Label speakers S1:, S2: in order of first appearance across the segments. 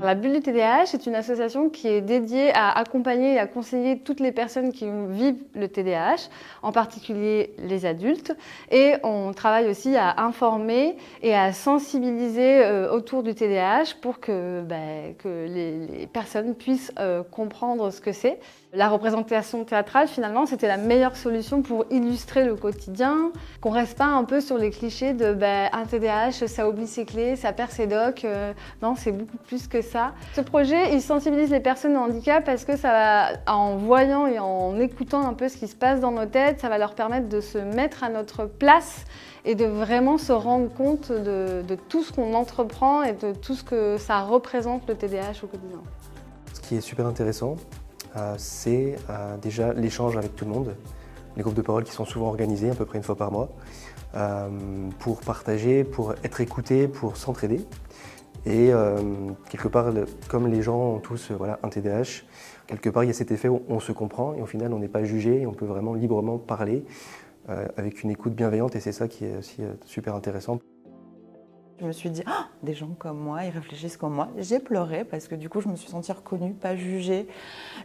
S1: La Bulle du TDAH est une association qui est dédiée à accompagner et à conseiller toutes les personnes qui vivent le TDAH, en particulier les adultes. Et on travaille aussi à informer et à sensibiliser autour du TDAH pour que les personnes puissent comprendre ce que c'est. La représentation théâtrale, finalement, c'était la meilleure solution pour illustrer le quotidien, qu'on reste pas un peu sur les clichés de un TDAH, ça oublie ses clés, ça perd ses docs. Non, c'est beaucoup plus que ça. Ce projet, il sensibilise les personnes au handicap parce que ça va, en voyant et en écoutant un peu ce qui se passe dans nos têtes, ça va leur permettre de se mettre à notre place et de vraiment se rendre compte de tout ce qu'on entreprend et de tout ce que ça représente le TDAH au quotidien.
S2: Ce qui est super intéressant, c'est déjà l'échange avec tout le monde, les groupes de parole qui sont souvent organisés à peu près une fois par mois, pour partager, pour être écoutés, pour s'entraider. Et quelque part, comme les gens ont tous un TDAH, quelque part il y a cet effet où on se comprend et au final on n'est pas jugé et on peut vraiment librement parler avec une écoute bienveillante et c'est ça qui est aussi super intéressant.
S3: Je me suis dit, oh, des gens comme moi, ils réfléchissent comme moi. J'ai pleuré parce que du coup, je me suis sentie reconnue, pas jugée.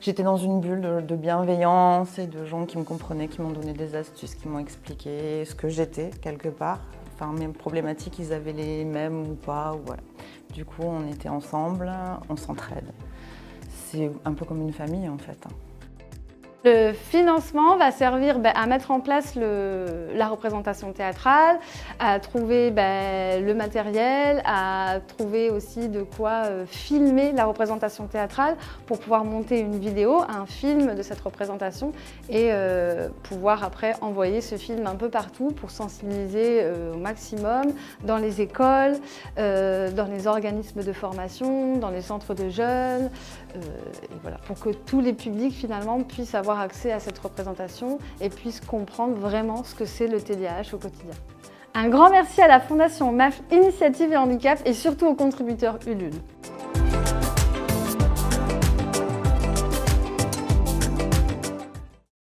S3: J'étais dans une bulle de bienveillance et de gens qui me comprenaient, qui m'ont donné des astuces, qui m'ont expliqué ce que j'étais quelque part. Enfin, mes problématiques, ils avaient les mêmes ou pas. Ou voilà. Du coup, on était ensemble, on s'entraide. C'est un peu comme une famille en fait.
S1: Le financement va servir à mettre en place la représentation théâtrale, à trouver le matériel, à trouver aussi de quoi filmer la représentation théâtrale pour pouvoir monter une vidéo, un film de cette représentation et pouvoir après envoyer ce film un peu partout pour sensibiliser au maximum dans les écoles, dans les organismes de formation, dans les centres de jeunes, et voilà, pour que tous les publics finalement puissent avoir accès à cette représentation et puissent comprendre vraiment ce que c'est le TDAH au quotidien. Un grand merci à la Fondation MAF Initiative et Handicap et surtout aux contributeurs Ulule.